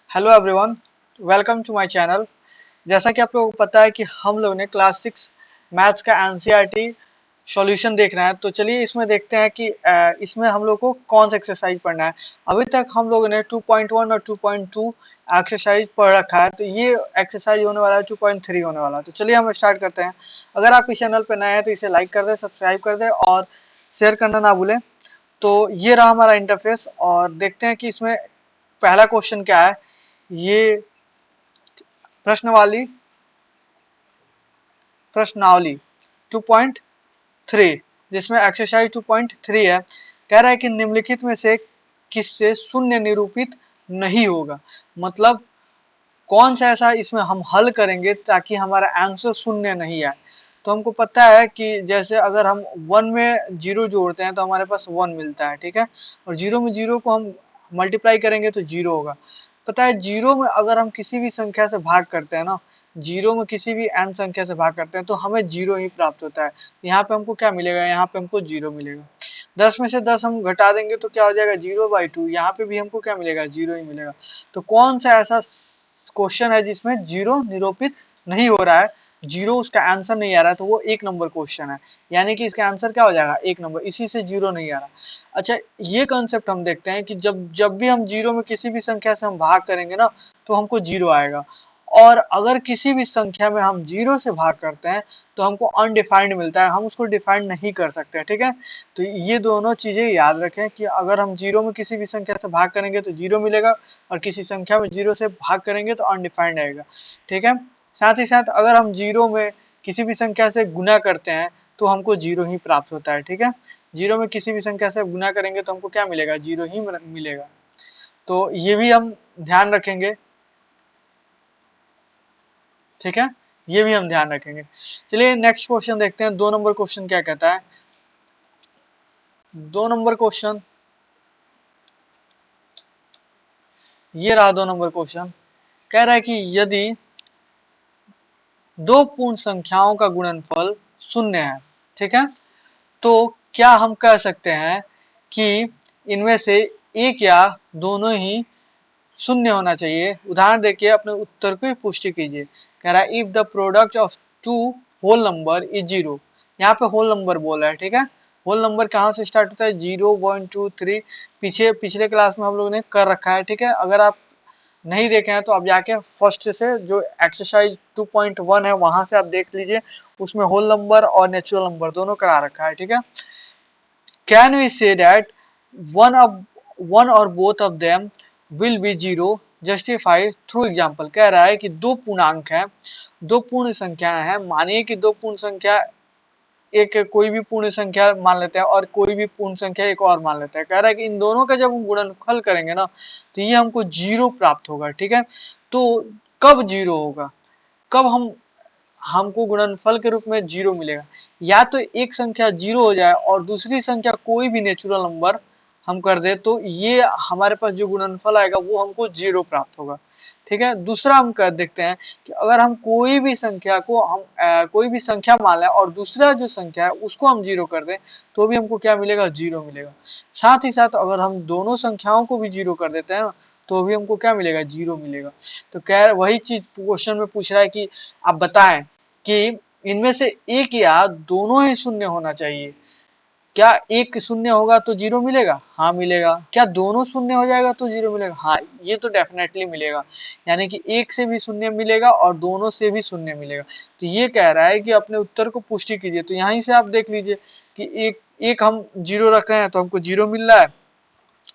Hello everyone, welcome to my channel. जैसा कि आप लोगों को पता है कि हम लोग ने क्लास 6 मैथ्स का एनसीईआरटी सॉल्यूशन देख रहे हैं। तो चलिए इसमें देखते हैं कि इसमें हम लोग को कौन सा एक्सरसाइज पढ़ना है। अभी तक हम लोगों ने 2.1 और 2.2 एक्सरसाइज पढ़ रखा है, तो ये एक्सरसाइज होने वाला है 2.3 होने वाला है। तो चलिए हम स्टार्ट करते हैं। अगर आप इस चैनल पर नए हैं तो इसे लाइक कर दें, सब्सक्राइब कर दें और शेयर करना ना भूलें। तो ये रहा हमारा इंटरफेस और देखते हैं कि इसमें पहला क्वेश्चन क्या है। ये प्रश्नवाली प्रश्नावली 2.3 जिसमें एक्सरसाइज 2.3 है। कह रहा है कि निम्नलिखित में से किससे शून्य निरूपित नहीं होगा। मतलब कौन सा ऐसा इसमें हम हल करेंगे ताकि हमारा आंसर शून्य नहीं आए। तो हमको पता है कि जैसे अगर हम 1 में 0 जोड़ते हैं तो हमारे पास 1 मिलता है, ठीक है। और 0 में 0 को हम मल्टीप्लाई करेंगे तो 0 होगा। पता है 0 में अगर हम किसी भी संख्या से भाग करते हैं ना, 0 में किसी भी n संख्या से भाग करते हैं तो हमें 0 ही प्राप्त होता है। यहाँ पे हमको क्या मिलेगा, यहाँ पे हमको 0 मिलेगा। 10 में से 10 हम घटा देंगे तो क्या हो जाएगा, 0/2। यहाँ पे भी हमको क्या मिलेगा, 0 ही मिलेगा। तो कौन सा ऐसा क्वेश्चन है जिसमें 0 निरूपित नहीं हो रहा है, 0 उसका आंसर नहीं आ रहा है, तो वो 1 नंबर क्वेश्चन है। यानी कि इसका आंसर क्या हो जाएगा, 1 नंबर। इसी से 0 नहीं आ रहा। अच्छा, ये कॉन्सेप्ट हम देखते हैं कि जब जब भी हम 0 में किसी भी संख्या से हम भाग करेंगे ना तो हमको 0 आएगा। और अगर किसी भी संख्या में हम 0 से भाग करते हैं तो हमको अनडिफाइंड मिलता है, हम उसको डिफाइंड नहीं कर सकते, ठीक है। तो ये दोनों चीजें याद रखें कि अगर हम 0 में किसी भी संख्या से भाग करेंगे तो 0 मिलेगा, और किसी संख्या में 0 से भाग करेंगे तो अनडिफाइंड आएगा, ठीक है। साथ ही साथ अगर हम 0 में किसी भी संख्या से गुना करते हैं तो हमको 0 ही प्राप्त होता है, ठीक है। 0 में किसी भी संख्या से गुना करेंगे तो हमको क्या मिलेगा, 0 ही मिलेगा। तो ये भी हम ध्यान रखेंगे, ठीक है। ये भी हम ध्यान रखेंगे। चलिए नेक्स्ट क्वेश्चन देखते हैं। 2 नंबर क्वेश्चन क्या कहता है। 2 नंबर क्वेश्चन ये रहा। 2 नंबर क्वेश्चन कह रहा है कि यदि दो पूर्ण संख्याओं का गुणनफल शून्य है, ठीक है, तो क्या हम कह सकते हैं कि इनमें से एक या दोनों ही शून्य होना चाहिए। उदाहरण देखिए, अपने उत्तर की पुष्टि कीजिए। कह रहा है if the product of two whole number is 0। यहाँ पे होल नंबर बोल रहा है, ठीक है। होल नंबर कहाँ से स्टार्ट होता है, 0 1 2 3। पिछले क्लास में हम लोगों ने कर रखा है, ठीक है। अगर आप नहीं देखे हैं तो आप जाके फर्स्ट से जो एक्सरसाइज 2.1 है वहां से आप देख लीजिए। उसमें होल नंबर और नेचुरल नंबर दोनों करा रखा है, ठीक है। Can we say that one of one और both of them will be zero justify through example. कह रहा है कि दो पूर्णांक है, दो पूर्ण संख्याएं हैं। मानिए कि दो पूर्ण संख्या, एक कोई भी पूर्ण संख्या मान लेते हैं और कोई भी पूर्ण संख्या एक और मान लेते हैं। कह रहा है कि इन दोनों का जब हम गुणनफल करेंगे ना तो ये हमको 0 प्राप्त होगा, ठीक है। तो कब 0 होगा, कब हमको गुणनफल के रूप में 0 मिलेगा। या तो एक संख्या 0 हो जाए और दूसरी संख्या कोई भी नेचुरल नंबर हम कर दे तो ये हमारे पास जो गुणनफल आएगा वो हमको 0 प्राप्त होगा, ठीक है। दूसरा हम कर देखते हैं कि अगर हम कोई भी संख्या को हम कोई भी संख्या मान लें और दूसरा जो संख्या है उसको हम 0 कर दें तो भी हमको क्या मिलेगा, 0 मिलेगा। साथ ही साथ अगर हम दोनों संख्याओं को भी 0 कर देते हैं ना तो भी हमको क्या मिलेगा, 0 मिलेगा। तो क्या वही चीज क्वेश्चन में पूछ रहा है कि आप बताएं कि इनमें से एक या दोनों ही शून्य होना चाहिए। क्या एक शून्य होगा तो 0 मिलेगा, हाँ मिलेगा। क्या दोनों शून्य हो जाएगा तो 0 मिलेगा, हाँ ये तो डेफिनेटली मिलेगा। यानी कि एक से भी शून्य मिलेगा और दोनों से भी शून्य मिलेगा। तो ये कह रहा है कि अपने उत्तर को पुष्टि कीजिए। तो यहीं से आप देख लीजिए कि एक एक हम 0 रख रहे हैं तो हमको 0 मिल रहा है,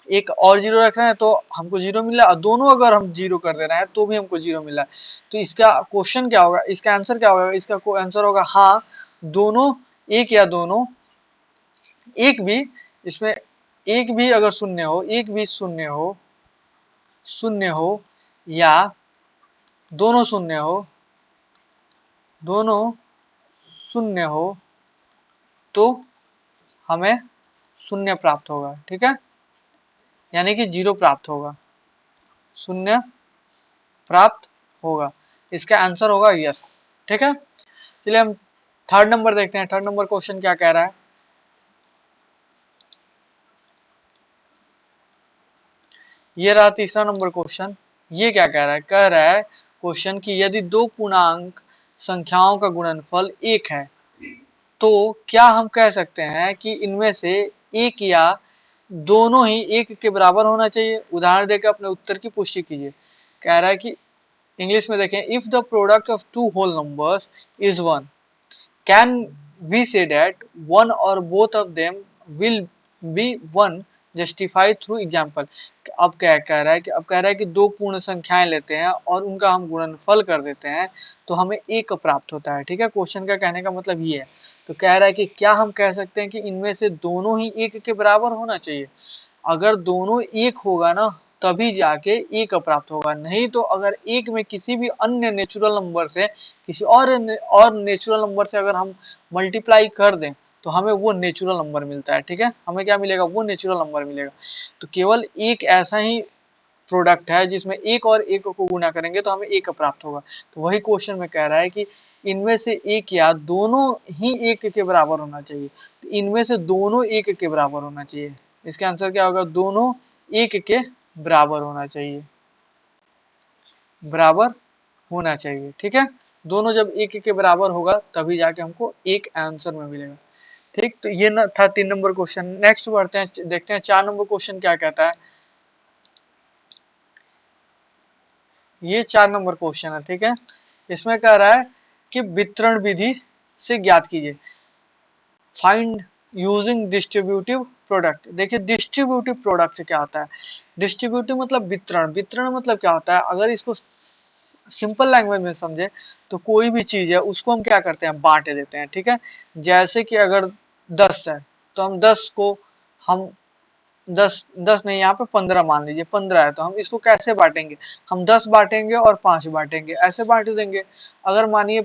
एक और 0 रख रहे हैं तो हमको 0 मिल रहा है, और दोनों अगर हम 0 कर दे रहे हैं तो भी हमको 0 मिल रहा है। तो इसका क्वेश्चन क्या होगा, इसका आंसर क्या होगा, इसका आंसर होगा हाँ दोनों, एक या दोनों। एक भी, इसमें एक भी अगर शून्य हो, एक भी शून्य हो या दोनों शून्य हो, दोनों शून्य हो तो हमें शून्य प्राप्त होगा, ठीक है। यानी कि 0 प्राप्त होगा, शून्य प्राप्त होगा। इसका आंसर होगा यस, ठीक है। चलिए हम थर्ड नंबर देखते हैं। थर्ड नंबर क्वेश्चन क्या कह रहा है। ये रहा तीसरा नंबर क्वेश्चन। ये क्या कह रहा है क्वेश्चन की यदि दो पूर्णांक संख्याओं का गुणनफल एक है तो क्या हम कह सकते हैं कि इनमें से एक या दोनों ही एक के बराबर होना चाहिए। उदाहरण देकर अपने उत्तर की पुष्टि कीजिए। कह रहा है कि इंग्लिश में देखें, if the product of two whole numbers is one, can we say that one और both of them will be one justified through example. अब क्या कह रहा है कि दो पूर्ण संख्याएं लेते हैं और उनका हम गुणनफल कर देते हैं तो हमें एक प्राप्त होता है। ठीक है, क्वेश्चन का कहने का मतलब ये है। तो कह रहा है कि क्या हम कह सकते हैं कि इनमें से दोनों ही एक के बराबर होना चाहिए। अगर दोनों एक होगा ना तभी जाके एक प्राप्त होगा, नहीं तो अगर एक में किसी भी अन्य नेचुरल नंबर से किसी और नेचुरल नंबर से अगर हम मल्टीप्लाई कर दें तो हमें वो नेचुरल नंबर मिलता है। ठीक है, हमें क्या मिलेगा, वो नेचुरल नंबर मिलेगा। तो केवल एक ऐसा ही प्रोडक्ट है जिसमें एक और एक को गुना करेंगे तो हमें एक प्राप्त होगा। तो वही क्वेश्चन में कह रहा है कि इनमें से एक या दोनों ही एक के बराबर होना चाहिए। तो इनमें से दोनों एक के बराबर होना चाहिए। इसका आंसर क्या होगा, दोनों एक के बराबर होना चाहिए, बराबर होना चाहिए। ठीक है, दोनों जब एक के बराबर होगा तभी जाके हमको एक आंसर में मिलेगा। ठीक, तो ये ना था 3 नंबर क्वेश्चन। नेक्स्ट बढ़ते हैं, देखते हैं 4 नंबर क्वेश्चन क्या कहता है। ये 4 नंबर क्वेश्चन है। ठीक है, इसमें कह रहा है कि वितरण विधि से ज्ञात कीजिए, फाइंड यूजिंग डिस्ट्रीब्यूटिव प्रोडक्ट। देखिए डिस्ट्रीब्यूटिव प्रोडक्ट से क्या होता है, डिस्ट्रीब्यूटिव मतलब वितरण, वितरण मतलब क्या होता है, अगर इसको सिंपल लैंग्वेज में समझे तो कोई भी चीज है उसको हम क्या करते हैं, बांट देते हैं। ठीक है, जैसे कि अगर 10 है तो हम 10 को हम 10 नहीं, यहाँ पे 15 मान लीजिए, 15 है तो हम इसको कैसे बांटेंगे, हम 10 बांटेंगे और 5 बांटेंगे, ऐसे बांट देंगे। अगर मानिए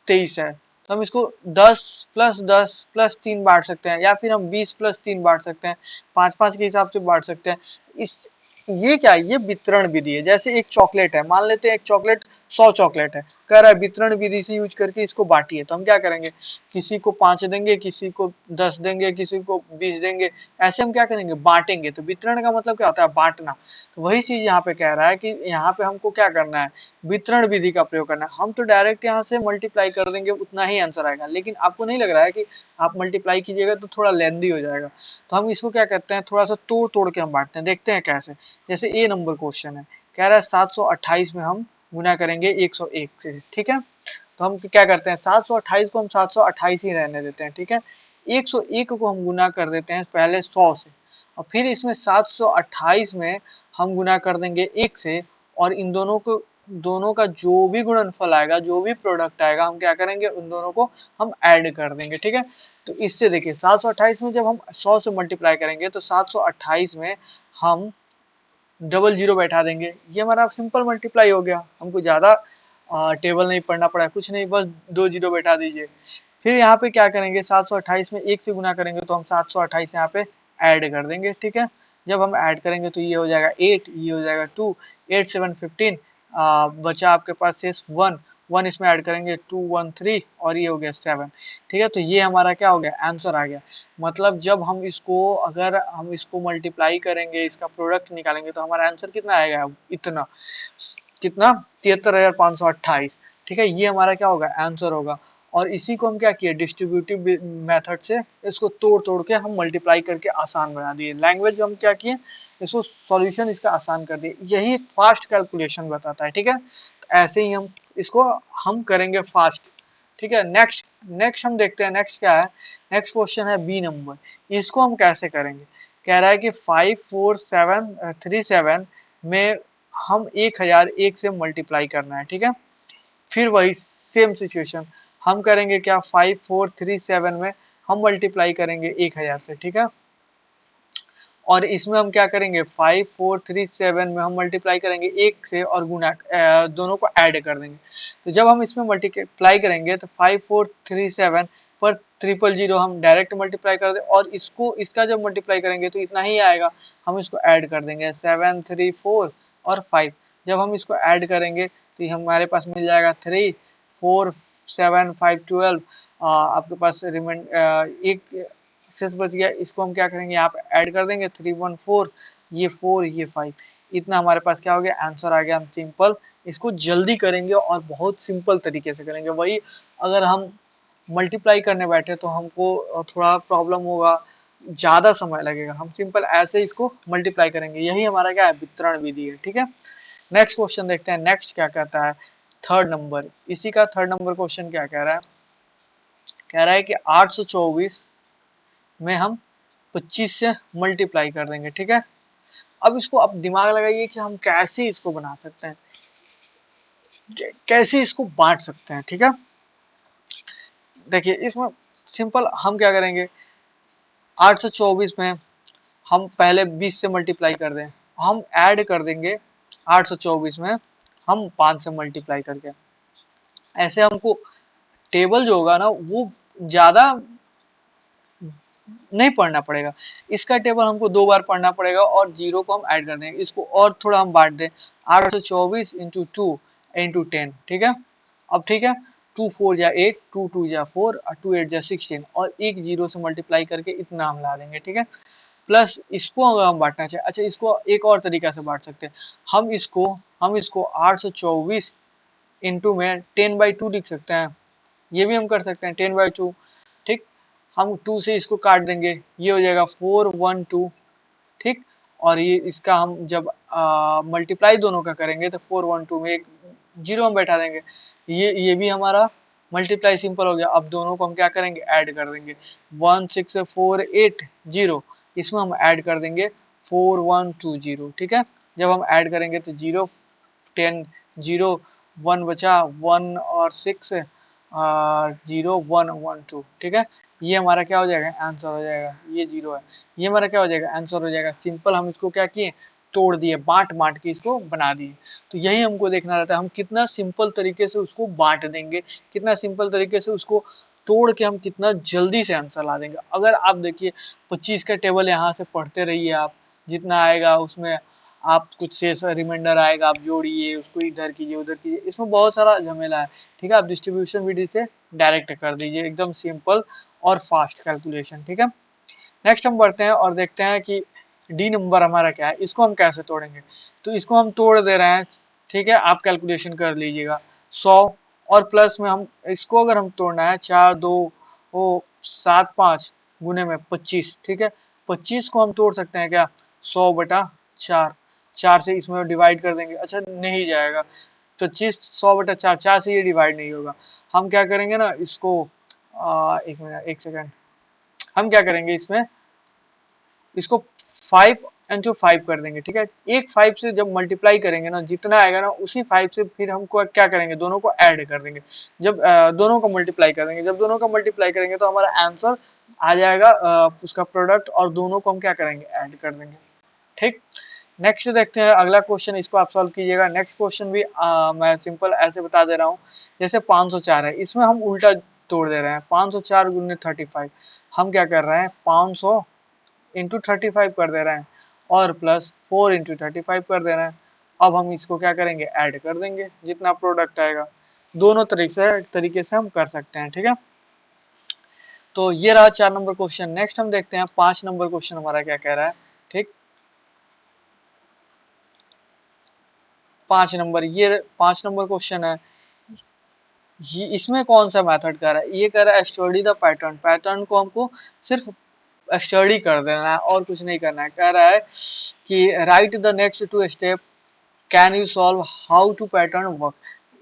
23 है तो हम इसको 10 + 10 + 3 बांट सकते हैं, या फिर हम 20 + 3 बांट सकते हैं, 5 5 के हिसाब से बांट सकते हैं। इस ये क्या है, ये वितरण विधि है। जैसे एक चॉकलेट है, मान लेते हैं एक चॉकलेट 100 चॉकलेट है, कह रहा है वितरण विधि से यूज करके इसको बांटिए, तो हम क्या करेंगे, किसी को 5 देंगे, किसी को 10 देंगे, किसी को 20 देंगे, ऐसे हम क्या करेंगे, बांटेंगे। तो वितरण का मतलब क्या होता है, बांटना। तो वही चीज यहाँ पे कह रहा है कि यहाँ पे हमको क्या करना है, वितरण विधि का प्रयोग करना है। हम तो डायरेक्ट यहाँ से मल्टीप्लाई कर देंगे, उतना ही आंसर आएगा, लेकिन आपको नहीं लग रहा है कि आप मल्टीप्लाई कीजिएगा तो थोड़ा लेंदी हो जाएगा। तो हम इसको क्या करते हैं, थोड़ा सा तोड़ तोड़ के हम बांटते हैं, देखते हैं कैसे। जैसे ए नंबर क्वेश्चन है, कह रहा है 728 में हम गुना करेंगे 101 से। ठीक है, तो हम क्या करते हैं, 728 को हम 728 ही रहने देते हैं। ठीक है, 101 को हम गुना कर देते हैं पहले 100 से, और फिर इसमें 728 में हम गुना कर देंगे 1 से, और इन दोनों का जो भी गुणनफल आएगा, जो भी प्रोडक्ट आएगा, हम क्या करेंगे, उन दोनों को हम ऐड कर देंगे। ठीक है, तो इससे देखिए 728 में जब हम 100 से मल्टीप्लाई करेंगे तो 728 में हम डबल जीरो बैठा देंगे, ये हमारा सिंपल मल्टीप्लाई हो गया। हमको ज्यादा टेबल नहीं पढ़ना पड़ा, कुछ नहीं, बस 2 जीरो बैठा दीजिए। फिर यहाँ पे क्या करेंगे, 728 में 1 से गुना करेंगे तो हम 728 यहाँ पे ऐड कर देंगे। ठीक है, जब हम ऐड करेंगे तो ये हो जाएगा 8, ये हो जाएगा 2, 8 7 15, बचा आपके पास शेष 1, 1 इसमें ऐड करेंगे 2 1 3, और ये हो गया 7। ठीक है, तो ये हमारा क्या हो गया, आंसर आ गया। मतलब जब हम इसको, अगर हम इसको मल्टीप्लाई करेंगे, इसका प्रोडक्ट निकालेंगे तो हमारा आंसर कितना आएगा, इतना, कितना, 73,528। ठीक है, ये हमारा क्या होगा, आंसर होगा। और इसी को हम क्या किए, डिस्ट्रीब्यूटिव मेथड से इसको तोड़ तोड़ के हम मल्टीप्लाई करके आसान बना दिए। लैंग्वेज हम क्या किए, इसको सॉल्यूशन इसका आसान कर दिए। यही फास्ट कैलकुलेशन बताता है। ठीक है, तो ऐसे ही हम इसको हम करेंगे फास्ट। ठीक है, नेक्स्ट नेक्स्ट हम देखते हैं, नेक्स्ट क्या है। नेक्स्ट क्वेश्चन है बी नंबर, इसको हम कैसे करेंगे। कह रहा है कि 54737 में हम 1001 से मल्टीप्लाई करना है। ठीक है, फिर वही सेम सिचुएशन हम करेंगे क्या, 5437 में हम मल्टीप्लाई करेंगे 1000 से। ठीक है, और इसमें हम क्या करेंगे, 5437 में हम मल्टीप्लाई करेंगे 1 से और गुना दोनों को ऐड कर देंगे। तो जब हम इसमें मल्टीप्लाई करेंगे तो 5437 पर 000 हम डायरेक्ट मल्टीप्लाई कर दें, और इसको इसका जब मल्टीप्लाई करेंगे तो इतना ही आएगा, हम इसको ऐड कर देंगे 7 3 4 और 5। जब हम इसको ऐड करेंगे तो ये हमारे पास मिल जाएगा 3 4 7 5 12। आपके पास रिमाइंड एक शेष बच गया, इसको हम क्या करेंगे, यहाँ पे ऐड कर देंगे 3 1 4, ये 4 ये 5। इतना हमारे पास क्या हो गया, आंसर आ गया। हम सिंपल इसको जल्दी करेंगे और बहुत सिंपल तरीके से करेंगे। वही अगर हम मल्टीप्लाई करने बैठे तो हमको थोड़ा प्रॉब्लम होगा, ज्यादा समय लगेगा। हम सिंपल ऐसे इसको मल्टीप्लाई करेंगे, यही हमारा क्या है, वितरण विधि है। ठीक है, नेक्स्ट क्वेश्चन देखते हैं। नेक्स्ट क्या कहता है, थर्ड नंबर, इसी का थर्ड नंबर क्वेश्चन क्या कह रहा है, कह रहा है कि 824 में हम 25 से मल्टीप्लाई कर देंगे। ठीक है, अब इसको अब दिमाग लगाइए कि हम कैसे इसको बना सकते हैं, कैसे इसको बांट सकते हैं। ठीक है, देखिए इसमें सिंपल हम क्या करेंगे, 824 में हम पहले 20 से मल्टीप्लाई कर दें, हम ऐड कर देंगे 824 में हम 5 से मल्टीप्लाई करके। ऐसे हमको टेबल जो होगा ना वो ज्यादा नहीं पढ़ना पड़ेगा, इसका टेबल हमको 2 बार पढ़ना पड़ेगा और जीरो को हम ऐड कर देंगे। इसको और थोड़ा हम बांट दें, 824 इंटू 2 इंटू 10। ठीक है, अब ठीक है, 2 4 जा 8, 2 2 जा 4 और 2 8 जा 16 और एक जीरो से मल्टीप्लाई करके इतना हम ला देंगे। ठीक है, प्लस इसको अगर हम बांटना चाहें, अच्छा इसको एक और तरीका से बांट सकते हैं, हम इसको 824 इंटू में 10/2 लिख सकते हैं, ये भी हम कर सकते हैं 10/2। ठीक, हम 2 से इसको काट देंगे, ये हो जाएगा 412। ठीक, और ये इसका हम जब मल्टीप्लाई दोनों का करेंगे तो 412 में एक जीरो हम बैठा देंगे, ये भी हमारा मल्टीप्लाई सिंपल हो गया। अब दोनों को हम क्या करेंगे, ऐड कर देंगे, 1648 इसमें हम ऐड कर देंगे 4120। ठीक है, जब हम ऐड करेंगे तो 0 10 0 1 बचा, 1 और 6 और 0 1 1 2। ठीक है, ये हमारा क्या हो जाएगा, आंसर हो जाएगा, ये जीरो है, ये हमारा क्या हो जाएगा, आंसर हो जाएगा। सिंपल हम इसको क्या किए, तोड़ दिए, बांट बांट के इसको बना दिए। तो यही हमको देखना रहता है, हम कितना सिंपल तरीके से उसको बांट देंगे, कितना सिंपल तरीके से उसको तोड़ के हम कितना जल्दी से आंसर ला देंगे। अगर आप देखिए 25 का टेबल यहाँ से पढ़ते रहिए आप, जितना आएगा उसमें आप कुछ से रिमाइंडर आएगा, आप जोड़िए उसको, इधर कीजिए उधर कीजिए, इसमें बहुत सारा झमेला है। ठीक है, आप डिस्ट्रीब्यूशन विधि से डायरेक्ट कर दीजिए, एकदम सिंपल और फास्ट कैलकुलेशन। ठीक है, नेक्स्ट हम बढ़ते हैं और देखते हैं कि डी नंबर हमारा क्या है, इसको हम कैसे तोड़ेंगे। तो इसको हम तोड़ दे रहे हैं। ठीक है, आप कैलकुलेशन कर लीजिएगा, 100 और प्लस में हम इसको अगर हम तोड़ना है, 4 2 ओ 7 5 गुने में 25। ठीक है, 25 को हम तोड़ सकते हैं क्या, 100/4, 4 से इसमें डिवाइड कर देंगे, अच्छा नहीं जाएगा, 25 100/4, 4 से ये डिवाइड नहीं होगा। हम क्या करेंगे ना इसको, एक मिनट, एक सेकंड, हम क्या करेंगे इसमें, इसको 5 into 5 कर देंगे। ठीक है, एक 5 से जब मल्टीप्लाई करेंगे ना, जितना आएगा ना उसी 5 से फिर हमको क्या करेंगे, दोनों को ऐड कर देंगे। जब दोनों को मल्टीप्लाई कर देंगे, जब दोनों का मल्टीप्लाई करेंगे तो हमारा आंसर आ जाएगा उसका प्रोडक्ट, और दोनों को हम क्या करेंगे, ऐड कर देंगे। ठीक, नेक्स्ट देखते हैं अगला क्वेश्चन, इसको आप सॉल्व कीजिएगा। नेक्स्ट क्वेश्चन भी मैं सिंपल ऐसे बता दे रहा हूँ, जैसे 504 है, इसमें हम उल्टा तोड़ दे रहे हैं, 504 गुने 35, हम क्या कर रहे हैं, 500 इंटू 35 कर दे रहे हैं और प्लस 4 into 35 कर दे रहे हैं। अब हम इसको क्या करेंगे, ऐड कर देंगे, जितना प्रोडक्ट आएगा। दोनों तरीके से हम कर सकते हैं। ठीक है, तो ये रहा 4 नंबर क्वेश्चन। नेक्स्ट हम देखते हैं 5 नंबर क्वेश्चन हमारा क्या कह रहा है। ठीक, 5 नंबर, ये 5 नंबर क्वेश्चन है, ये इसमें कौन सा मेथड कर रहा है, ये कह रहा है स्टडी द पैटर्न, पैटर्न को हमको सिर्फ स्टडी कर देना है और कुछ नहीं करना है। कह रहा है कि write the next 2 step, can you solve how to pattern work.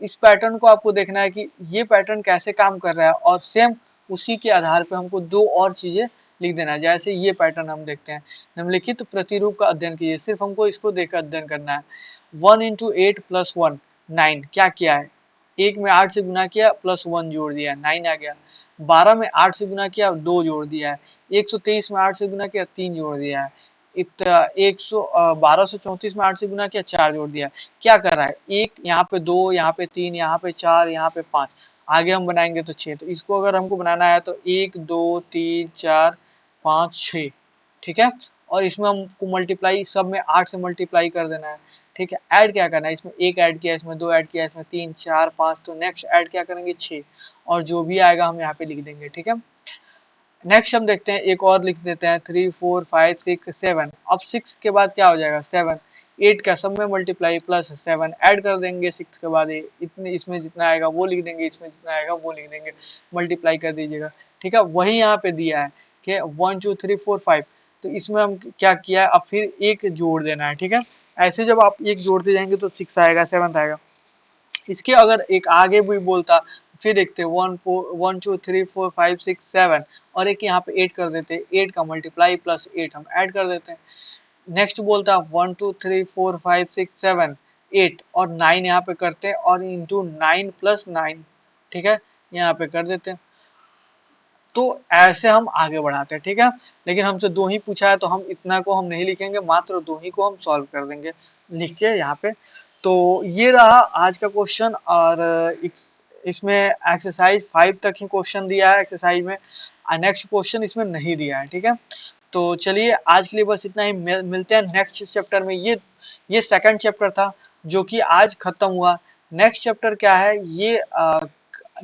इस पैटर्न को आपको देखना है कि ये पैटर्न कैसे काम कर रहा है, और सेम उसी के आधार पे हमको 2 और चीजें लिख देना है। जैसे ये पैटर्न हम देखते हैं, निम्नलिखित प्रतिरूप का अध्ययन कीजिए, सिर्फ हमको इसको देखकर अध्ययन करना है। 1 into 8 + 1 9, क्या किया है, एक में 8 से गुना किया प्लस 1 जोड़ दिया, 9 आ गया। 12 में 8 से गुना किया 2 जोड़ दिया है। 123 में 8 से गुना किया 3 जोड़ दिया है। 1234 में 8 से गुना किया 4 जोड़ दिया है। क्या कर रहा है, एक यहाँ पे 2, यहाँ पे 3, यहाँ पे 4, यहाँ पे 5, आगे हम बनाएंगे तो 6। तो इसको अगर हमको बनाना है तो 1 2 3 4 5 6। ठीक है, और इसमें हमको मल्टीप्लाई सब में 8 से मल्टीप्लाई कर देना है। ठीक है, ऐड क्या करना है, इसमें 1 ऐड किया, इसमें 2 ऐड किया, इसमें 3 4 5, तो नेक्स्ट ऐड क्या करेंगे, 6, और जो भी आएगा हम यहाँ पे लिख देंगे। ठीक है, नेक्स्ट हम देखते हैं, एक और लिख देते हैं, 3 4 5 6 7। अब 6 के बाद क्या हो जाएगा, 7, 8 का सब में मल्टीप्लाई प्लस 7 ऐड कर देंगे 6 के बाद, इतने इसमें जितना आएगा वो लिख देंगे, इसमें जितना आएगा वो लिख देंगे, मल्टीप्लाई कर दीजिएगा। ठीक है, वही यहाँ पे दिया है कि 1 2 3 4 5, तो इसमें हम क्या किया है, अब फिर एक जोड़ देना है। ठीक है, ऐसे जब आप एक जोड़ते जाएंगे तो 6 आएगा, 7 आएगा। इसके अगर एक आगे भी बोलता, फिर देखते 1 2 3 4 5 6 7, और एक यहाँ पे 8 कर देते, 8 का मल्टीप्लाई प्लस 8 हम ऐड कर देते हैं। नेक्स्ट बोलता 1 2 3 4 5 6 7 8 और 9 यहाँ पे करते हैं, और इंटू 9 प्लस 9, ठीक है, यहाँ पे कर देते हैं। तो ऐसे हम आगे बढ़ाते हैं। ठीक है, लेकिन हमसे 2 ही पूछा है तो हम इतना को हम नहीं लिखेंगे, मात्र 2 ही को हम सॉल्व कर देंगे लिख के यहाँ पे। तो ये रहा आज का क्वेश्चन, और इसमें एक्सरसाइज 5 तक ही क्वेश्चन दिया है एक्सरसाइज में, नेक्स्ट क्वेश्चन इसमें नहीं दिया है। ठीक है, तो चलिए आज के लिए बस इतना ही, मिलते हैं नेक्स्ट चैप्टर में। ये सेकंड चैप्टर था जो कि आज खत्म हुआ। नेक्स्ट चैप्टर क्या है ये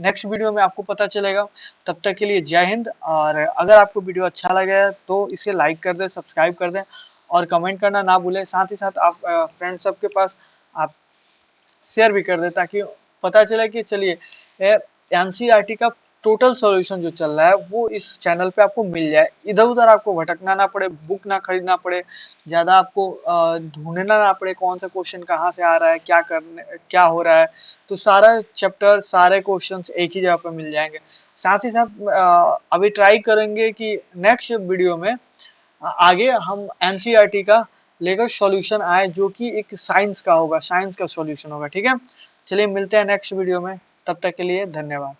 नेक्स्ट वीडियो में आपको पता चलेगा। तब तक के लिए जय हिंद, और अगर आपको वीडियो अच्छा लगे तो इसे लाइक कर दें, सब्सक्राइब कर दें, और कमेंट करना ना भूलें। साथ ही साथ आप फ्रेंड सबके पास आप शेयर भी कर दें, ताकि पता चले कि चलिए एनसीईआरटी का टोटल सॉल्यूशन जो चल रहा है वो इस चैनल पे आपको मिल जाए, इधर उधर आपको भटकना ना पड़े, बुक ना खरीदना पड़े, ज्यादा आपको ढूंढना ना पड़े कौन सा क्वेश्चन कहाँ से आ रहा है, क्या हो रहा है। तो सारा चैप्टर, सारे क्वेश्चंस एक ही जगह पे मिल जाएंगे। साथ ही साथ अभी ट्राई करेंगे कि नेक्स्ट वीडियो में आगे हम एनसीईआरटी का लेकर सॉल्यूशन आए, जो कि एक साइंस का होगा, साइंस का सॉल्यूशन होगा। ठीक है, चलिए मिलते हैं नेक्स्ट वीडियो में, तब तक के लिए धन्यवाद।